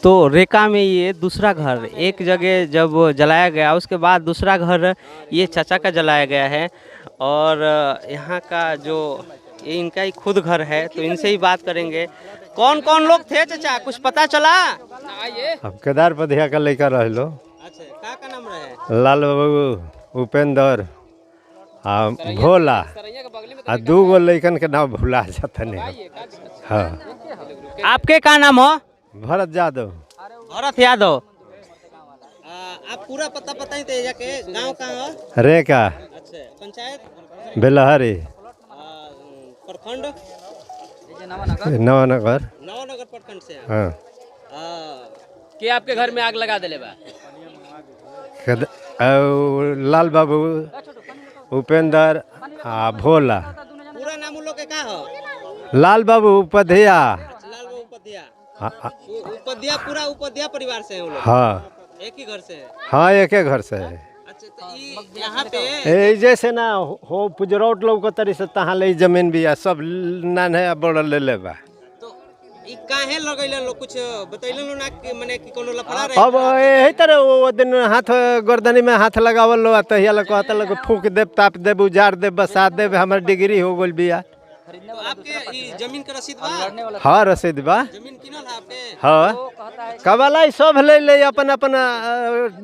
तो रेका में ये दूसरा घर, एक जगह जब जलाया गया उसके बाद दूसरा घर ये चाचा का जलाया गया है। और यहाँ का जो ये इनका ही खुद घर है, तो इनसे ही बात करेंगे। कौन कौन लोग थे चाचा, कुछ पता चला? अब केदार पधिया का लड़का रह लो। अच्छा, का नाम रहे? लाल बाबू, उपेंद्र, भोला, आ 2 गो लड़कन के नाम भुला जाता नहीं। हाँ, आपके का नाम हो? भरत यादव। भरत यादव। आप पूरा पता ही थे जाके, गांव कहाँ हो? रेका। अच्छा, पंचायत बेलहरी, प्रखंड नवानगर प्रखंड से। हाँ। कि आपके घर में आग लगा दिले बा? लाल बाबू, उपेंद्र, भोला। पूरा नाम उन लोग के का हो? लाल बाबू उपधिया। लाल बाबू उपधिया। उपधिया, पूरा उपधिया परिवार से हैं वो लोग? हाँ, एक ही घर से है? हाँ, एक ही घर से है। अच्छा, तो यहाँ पे जैसे ना हो पुजरौट लोग को तरी से तहाँ ले जमीन भी है, सब नान बड़ ले बा। तो ई काहे लगैलन लोग, कुछ बतैलन लोग ना कि माने कि कोनो लफड़ा रहे? अब यही तरह वो दिन हाथ गर्दनी में हाथ लगावल लो, तहिया लोग कहता लोग फूक देव, ताप देव, उजाड़ देव, बसा देव, हमार डिग्री हो गई बिया। तो आपके ई जमीन के रसीद बा? हाँ, रसीद बा। जमीन किनल है आपके? हाँ, कबालाई सब ले अपन अपन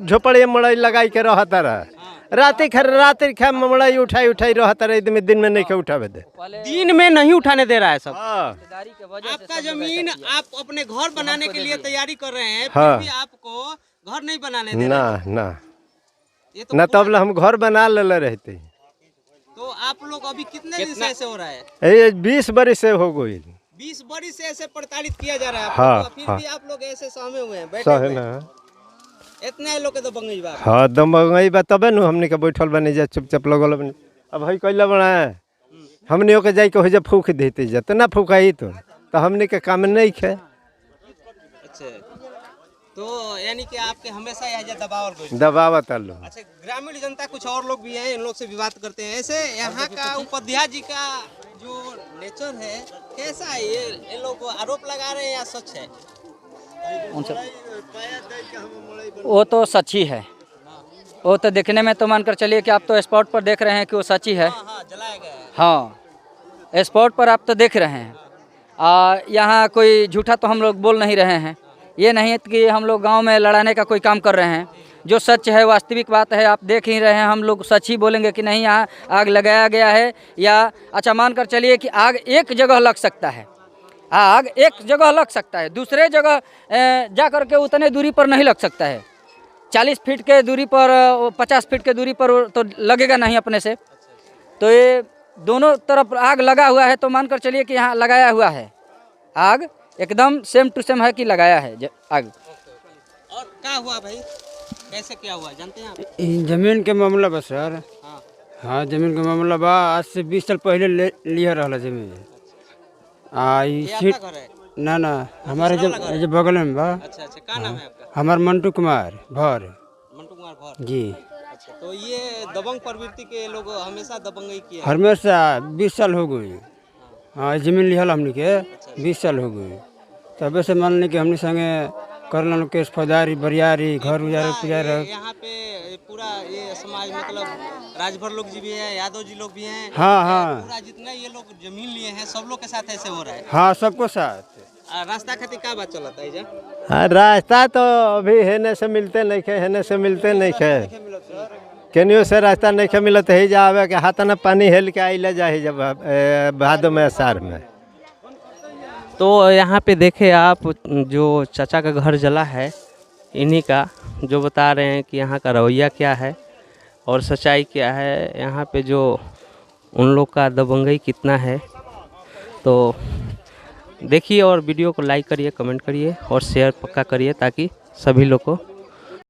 झोपड़ी मड़ई लगाई के रहता रहा। राति खा मड़ई उठाई रहता रहा, दिन में नहीं के उठावे दे। दिन में नहीं उठाने दे रहा है सब? हाँ। आपका जमीन आप अपने घर बनाने के लिए तैयारी कर रहे हैं, हाँ। फिर भी आपको घर नहीं बनाने दे रहे हैं? ना ये तो न तब हम घर बना ले रहते। तो आप लोग अभी कितने दिन से ऐसे हो रहा है? ये 20 बरस से हो गई। 20 बरस से ऐसे प्रताड़ित किया जा रहा है हाँ, आपको, फिर भी आप लोग ऐसे सहमे हुए हैं, बैठे सही हुए ना। हैं। इतना लोग के तो बंगई बा। हाँ, दमगई बा तबे नु हमनी के बैठल बनी जा चुपचाप लगल बनी। अब हई कइला बड़ा हमनी के जाई के हो जा फूक देते जा, तो ना फूकाई तो हमनी के काम नहीं खे। अच्छा, तो यानी कि आपके हमेशा यहाँ दबाव दबावत लो। अच्छा, ग्रामीण जनता कुछ और लोग भी हैं, इन लोग से भी बात करते हैं। ऐसे यहाँ का उपाध्याय जी का जो नेचर है कैसा है? ये लोग आरोप लगा रहे हैं या सच है? वो तो सच ही है। वो तो देखने में तो मानकर चलिए कि आप तो स्पॉट पर देख रहे हैं कि वो सच ही है। हाँ, जलाया गया है। हाँ, स्पॉट पर आप तो देख रहे हैं। यहाँ कोई झूठा तो हम लोग बोल नहीं रहे हैं। ये नहीं है कि हम लोग गांव में लड़ाने का कोई काम कर रहे हैं। जो सच है, वास्तविक बात है, आप देख ही रहे हैं। हम लोग सच ही बोलेंगे कि नहीं यहाँ आग लगाया गया है, या अच्छा मानकर चलिए कि आग एक जगह लग सकता है, आग एक जगह लग सकता है, दूसरे जगह जा कर के उतने दूरी पर नहीं लग सकता है। 40 फीट के दूरी पर, 50 फीट के दूरी पर तो लगेगा नहीं अपने से। तो ये दोनों तरफ आग लगा हुआ है, तो मानकर चलिए कि यहाँ लगाया हुआ है। आग एकदम सेम टू सेम है कि लगाया है आग। और क्या हुआ भाई, कैसे क्या हुआ जानते हैं आप? जमीन के मामला बा सर। हाँ, हाँ, जमीन के मामला बा। आज से 20 साल पहले लिया रहा जमीन। ये आपका घर है? ना हमारे जो बगल में बा। अच्छा, क्या नाम है आपका? हमार मंटू कुमार भर। मंटू कुमार भर जी। अच्छा, तो ये दबंग प्रवृत्ति के लोग हमेशा दबंगई किए हैं? हमेशा 20 साल हो गई। हाँ, जमीन लिहल हमने के 20 साल हो गई। तब से मान ली कि हमने संगे करना केस फौजदारी बरियारी घर उजारे पुजारे। यहाँ पे पूरा ये समाज मतलब राजभर लोग जी भी है, यादव जी लोग भी हैं। हाँ। पूरा जितना ये लोग जमीन लिए हैं सब लोग के साथ ऐसे हो रहा है? हाँ, सबको साथ। रास्ता खातिर क्या बात चलता है जा? हाँ, रास्ता तो अभी हेने से मिलते नहीं खे, हेने से मिलते नहीं खे, केनियो से रास्ता नहीं खे मिलत है। जा आवे के हाथ ना पानी हेल के आइले जाए जब भादो में अषाढ़ में। तो यहाँ पे देखे आप, जो चाचा का घर जला है इन्हीं का, जो बता रहे हैं कि यहाँ का रवैया क्या है और सच्चाई क्या है, यहाँ पे जो उन लोग का दबंगई कितना है। तो देखिए और वीडियो को लाइक करिए, कमेंट करिए और शेयर पक्का करिए ताकि सभी लोग को